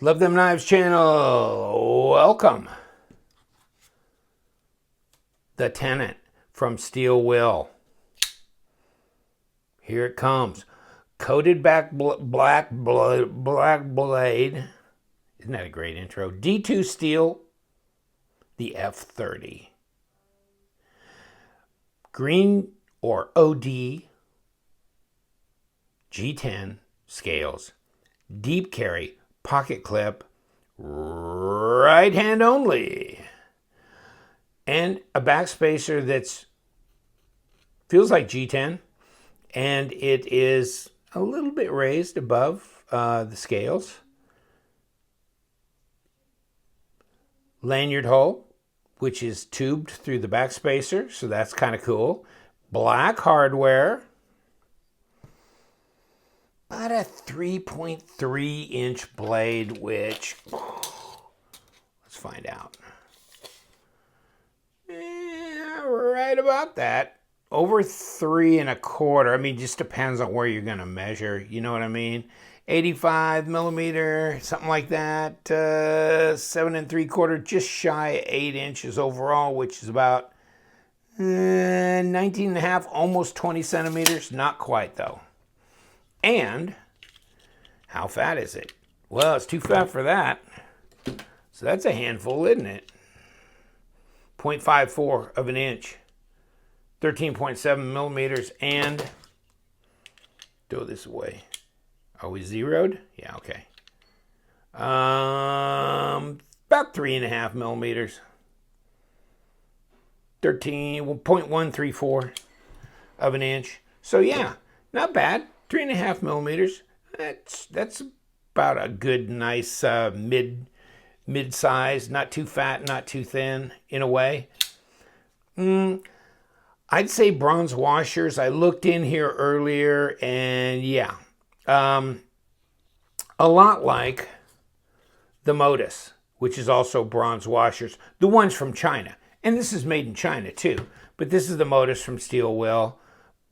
Love Them Knives channel. Welcome. The Tenet from Steel Will. Here it comes. Coated black blade. Isn't that a great intro? D2 steel. The F30. Green or OD. G10 scales. Deep carry. Pocket clip. Right hand only. And a backspacer that's feels like G10, and it is a little bit raised above the scales. Lanyard hole, which is tubed through the backspacer, so that's kind of cool. Black hardware. About a 3.3 inch blade, which, let's find out. Yeah, right about that. Over 3.25. I mean, just depends on where you're going to measure. You know what I mean? 85 millimeter, something like that. 7.75, just shy of 8 inches overall, which is about 19.5, almost 20 centimeters. Not quite, though. And how fat is it? Well, it's too fat for that. So that's a handful, isn't it? 0.54 of an inch. 13.7 millimeters. And throw this away. Are we zeroed? Yeah, okay. About 3.5 millimeters. 0.134 of an inch. So yeah, not bad. 3.5 millimeters. That's about a good, nice mid-size. Not too fat, not too thin in a way. I'd say bronze washers. I looked in here earlier, and yeah, a lot like the Modus, which is also bronze washers. The ones from China, and this is made in China too. But this is the Modus from Steel Will.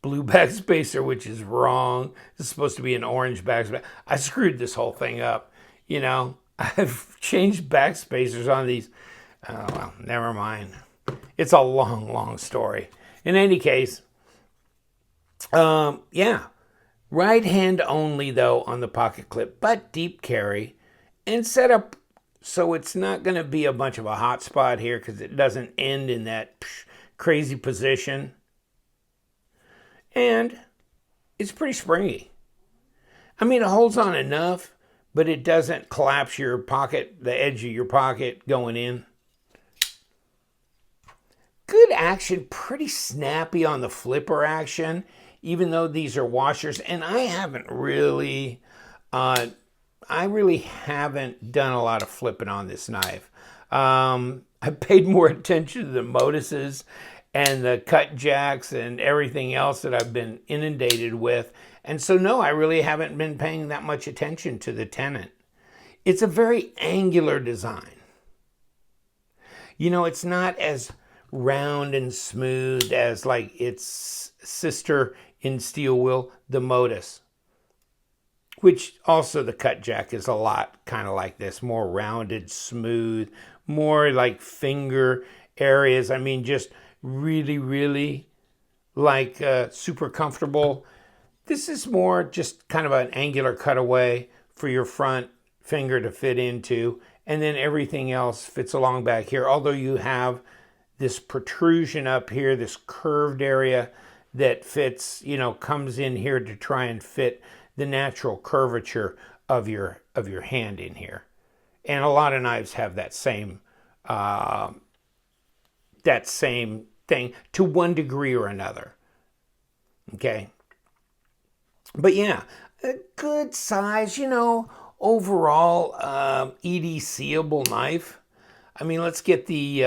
Blue backspacer, which is wrong. It's supposed to be an orange backspacer. I screwed this whole thing up. You know, I've changed backspacers on these. Oh, well, never mind. It's a long, long story. In any case, yeah. Right hand only, though, on the pocket clip, but deep carry. And set up so it's not going to be a bunch of a hot spot here because it doesn't end in that crazy position. And it's pretty springy. I mean, it holds on enough, but it doesn't collapse your pocket, the edge of your pocket going in. Good action, pretty snappy on the flipper action, even though these are washers. And I really haven't done a lot of flipping on this knife. I paid more attention to the Moduses and the cut jacks and everything else that I've been inundated with. And so, no, I really haven't been paying that much attention to the Tenet. It's a very angular design. You know, it's not as round and smooth as like its sister in Steel Will, the Modus. Which also the cut jack is a lot kind of like this. More rounded, smooth, more like finger areas. I mean, just really, really like super comfortable. This is more just kind of an angular cutaway for your front finger to fit into, and then everything else fits along back here. Although you have this protrusion up here, this curved area that fits, you know, comes in here to try and fit the natural curvature of your hand in here. And a lot of knives have that same thing to one degree or another. Okay. But yeah, a good size, you know, overall EDCable knife. I mean, let's get the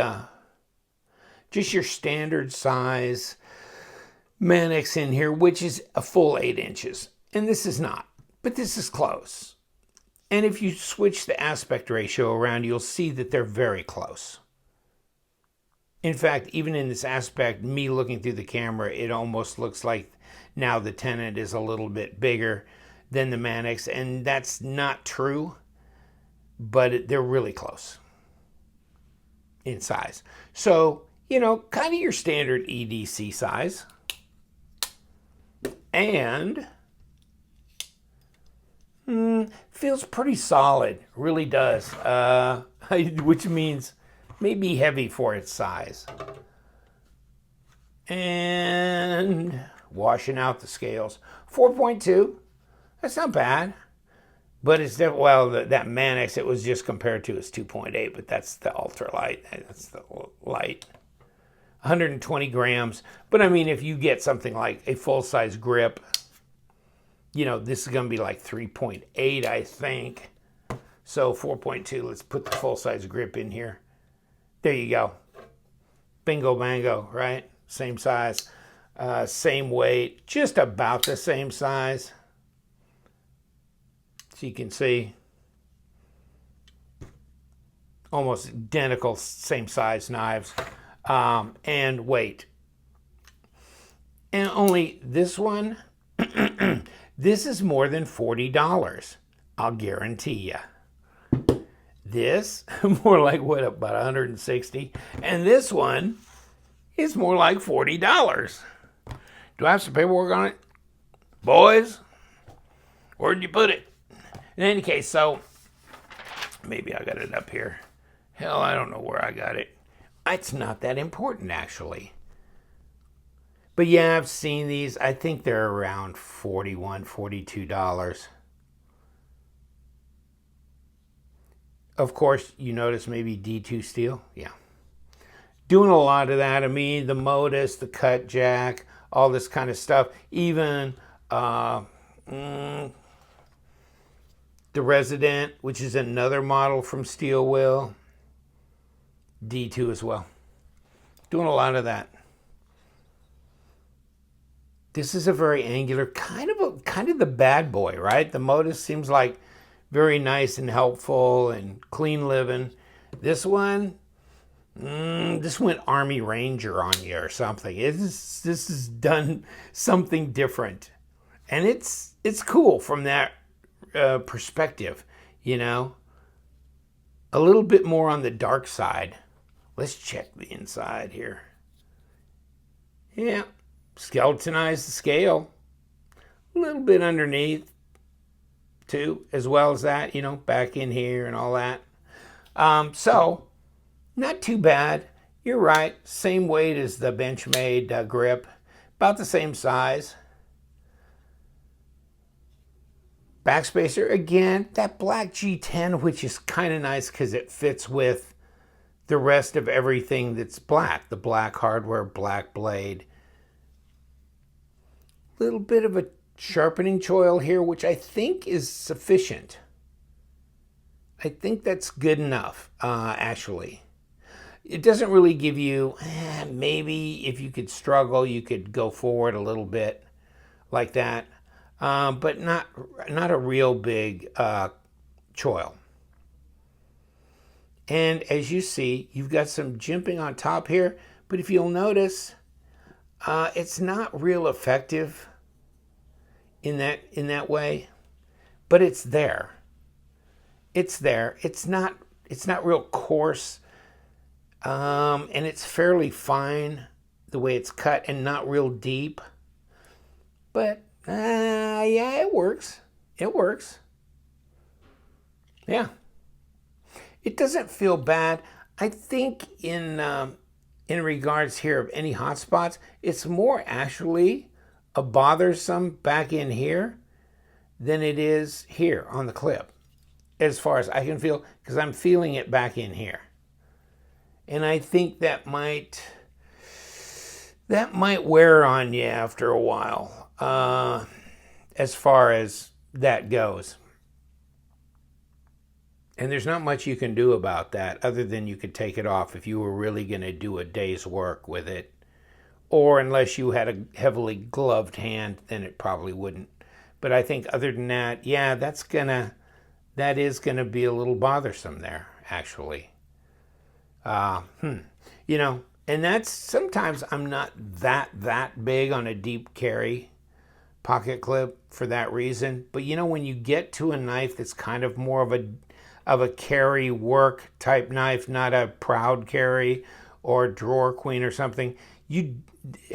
just your standard size Mannix in here, which is a full 8 inches. And this is not, but this is close. And if you switch the aspect ratio around, you'll see that they're very close. In fact, even in this aspect, me looking through the camera, it almost looks like now the Tenet is a little bit bigger than the Mannix, and that's not true. but they're really close in size. So, you know, kind of your standard EDC size. And feels pretty solid, really does, which means maybe heavy for its size. And washing out the scales, 4.2, that's not bad. But it's, well, that Manix, it was just compared to is 2.8, but that's the ultralight, that's the light. 120 grams, but I mean, if you get something like a full-size grip, you know, this is going to be like 3.8, I think. So 4.2, let's put the full-size grip in here. There you go. Bingo bango, right? Same size, same weight, just about the same size. So you can see, almost identical, same size knives, and weight. And only this one, this is more than $40, I'll guarantee you. This, more like what, about 160? And this one is more like $40. Do I have some paperwork on it? Boys, where'd you put it? In any case, so maybe I got it up here. Hell, I don't know where I got it. It's not that important, actually. But yeah, I've seen these. I think they're around $41, $42. Of course, you notice maybe D2 steel. Yeah. Doing a lot of that. I mean, the Modus, the cut jack, all this kind of stuff. Even the Resident, which is another model from Steel Wheel. D2 as well. Doing a lot of that. This is a very angular, kind of the bad boy, right? The Modus seems like very nice and helpful and clean living. This one, this went Army Ranger on you or something. This has done something different, and it's cool from that perspective, you know. A little bit more on the dark side. Let's check the inside here. Yeah, skeletonized the scale. A little bit underneath, too, as well as that, you know, back in here and all that. So, not too bad. You're right. Same weight as the Benchmade grip. About the same size. Backspacer, again, that black G10, which is kind of nice because it fits with the rest of everything that's black. The black hardware, black blade. Little bit of a sharpening choil here, which I think is sufficient. I think that's good enough, actually. It doesn't really give you, maybe if you could struggle, you could go forward a little bit like that. But not a real big choil. And as you see, you've got some jimping on top here, but if you'll notice, it's not real effective in that way, but it's there. It's there. It's not real coarse, and it's fairly fine the way it's cut, and not real deep. But yeah, it works. It works. Yeah. It doesn't feel bad. I think in regards here of any hot spots, it's more actually a bothersome back in here than it is here on the clip. As far as I can feel, because I'm feeling it back in here. And I think that might wear on you after a while, as far as that goes. And there's not much you can do about that other than you could take it off if you were really going to do a day's work with it. Or unless you had a heavily gloved hand, then it probably wouldn't. But I think other than that, yeah, that is going to be a little bothersome there, actually. You know, and that's, sometimes I'm not that big on a deep carry pocket clip for that reason. But you know, when you get to a knife that's kind of more of a of a carry work type knife, not a proud carry or drawer queen or something,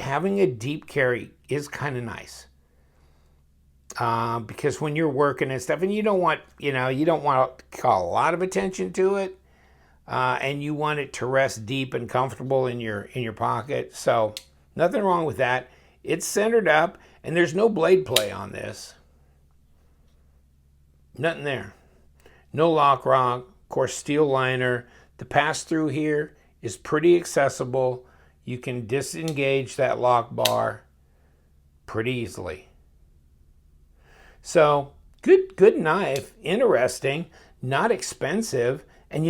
having a deep carry is kind of nice. Because when you're working and stuff, and you don't want to call a lot of attention to it, and you want it to rest deep and comfortable in your pocket. So nothing wrong with that. It's centered up, and there's no blade play on this. Nothing there. No lock rock, of course, steel liner. The pass-through here is pretty accessible. You can disengage that lock bar pretty easily. So good knife, interesting, not expensive, and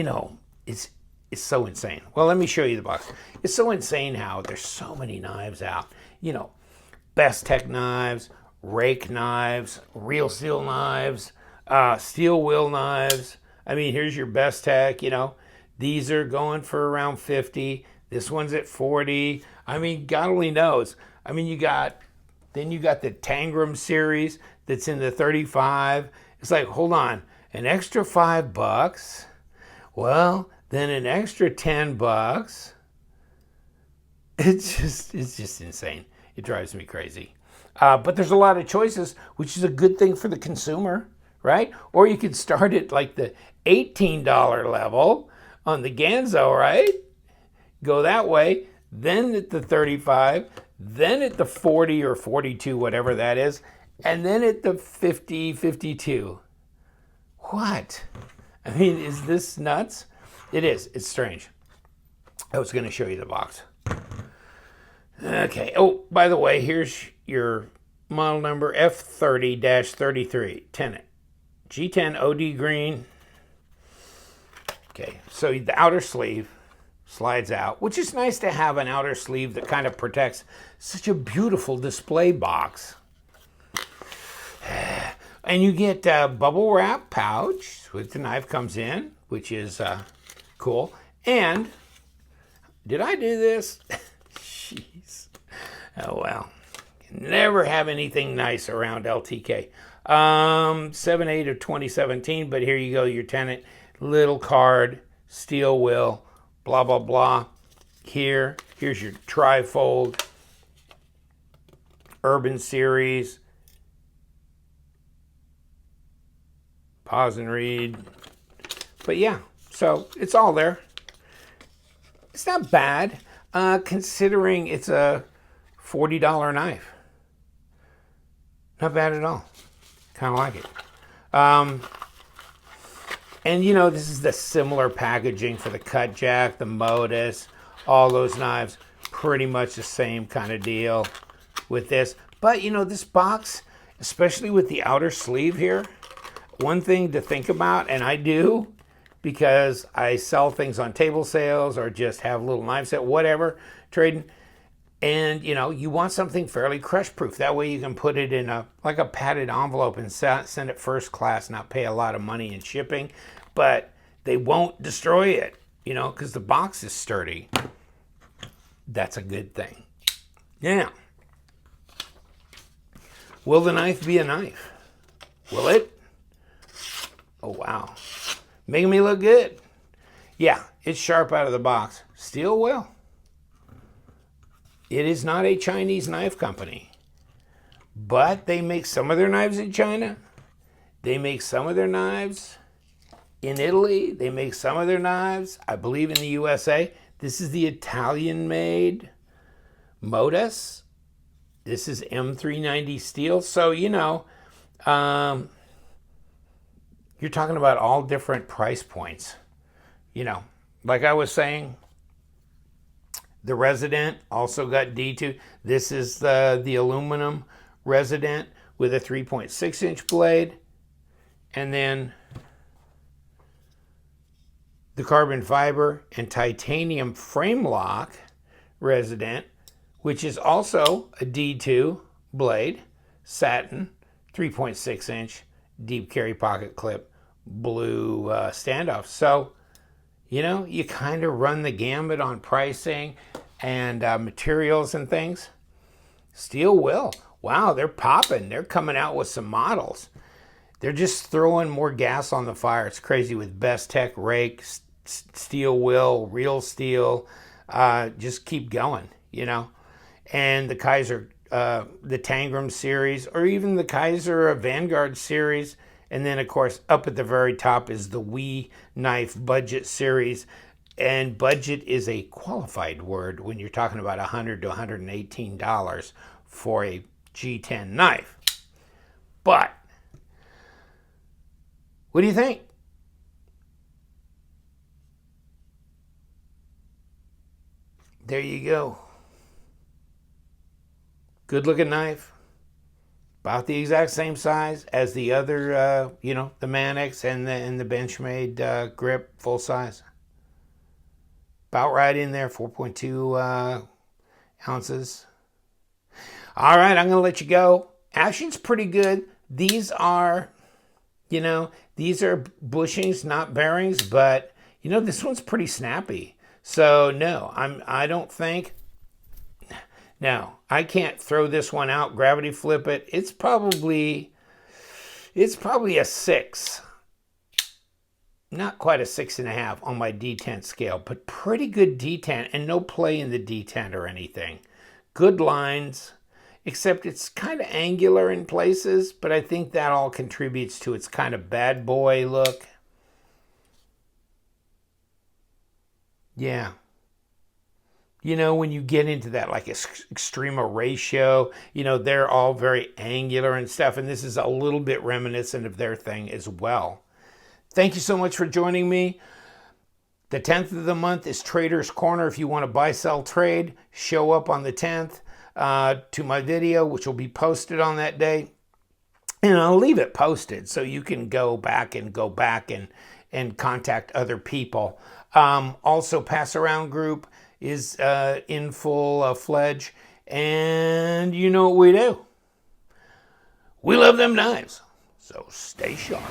it's so insane. Well, let me show you the box. It's so insane how there's so many knives out. Best Tech knives, rake knives, real steel knives, steel wheel knives. I mean, here's your Best Tech. These are going for around 50. This one's at 40. I mean, God only knows. I mean, you got the Tangram series that's in the 35. It's like, hold on, an extra $5. Well, then an extra $10. It's just insane. It drives me crazy. But there's a lot of choices, which is a good thing for the consumer, right? Or you could start at like the $18 level on the Ganzo, right? Go that way, then at the 35, then at the 40 or 42, whatever that is, and then at the 50, 52. What? I mean, is this nuts? It is. It's strange. I was going to show you the box. Okay. Oh, by the way, here's your model number, F30-33, Tenet. G10 OD green. Okay, so the outer sleeve slides out, which is nice to have an outer sleeve that kind of protects such a beautiful display box. And you get a bubble wrap pouch with the knife comes in, which is cool. And did I do this? Jeez. Oh, well. Never have anything nice around LTK. 7/8 of 2017, but here you go, your Tenet. Little card, steel wheel, blah, blah, blah. Here's your trifold, Urban Series. Pause and read. But yeah, so it's all there. It's not bad, considering it's a $40 knife. Not bad at all. Kind of like it. And this is the similar packaging for the cut jack, the Modus, all those knives. Pretty much the same kind of deal with this. But this box, especially with the outer sleeve here, one thing to think about, and I do, because I sell things on table sales or just have little knife set, whatever, trading. And you want something fairly crush proof. That way you can put it in a padded envelope and send it first class, not pay a lot of money in shipping, but they won't destroy it, because the box is sturdy. That's a good thing. Yeah. Will the knife be a knife? Will it? Oh, wow. Making me look good. Yeah, it's sharp out of the box. Steel will. It is not a Chinese knife company, but they make some of their knives in China. They make some of their knives in Italy. They make some of their knives, I believe, in the USA. This is the Italian-made Modus. This is M390 steel. So, you're talking about all different price points. Like I was saying, the Resident also got D2. This is the aluminum Resident with a 3.6-inch blade. And then the carbon fiber and titanium frame lock Resident, which is also a D2 blade, satin, 3.6-inch, deep carry pocket clip, blue standoff. So, you kind of run the gamut on pricing and materials and things. Steel will. Wow, they're popping. They're coming out with some models. They're just throwing more gas on the fire. It's crazy with Best Tech rake, steel wheel, real steel. Just keep going, you know. And the Kaiser, the Tangram series, or even the Kaiser Vanguard series. And then, of course, up at the very top is the WE knife budget series. And budget is a qualified word when you're talking about $100 to $118 for a G10 knife. But what do you think? There you go. Good looking knife. About the exact same size as the other, you know, the Manix and the Benchmade grip, full size. About right in there, 4.2 ounces. All right, I'm going to let you go. Action's pretty good. These are, you know, these are bushings, not bearings, but, you know, this one's pretty snappy. So, no, I don't think, no, I can't throw this one out, gravity flip it. It's probably a 6. Not quite a 6.5 on my D10 scale, but pretty good D10 and no play in the D10 or anything. Good lines, except it's kind of angular in places, but I think that all contributes to its kind of bad boy look. Yeah. You know, when you get into that like extrema ratio, you know, they're all very angular and stuff, and this is a little bit reminiscent of their thing as well. Thank you so much for joining me. The 10th of the month is Trader's Corner. If you want to buy, sell, trade, show up on the 10th to my video, which will be posted on that day. And I'll leave it posted so you can go back and contact other people. Also, Pass Around group is in full fledged. And you know what we do. We love them knives. So stay sharp.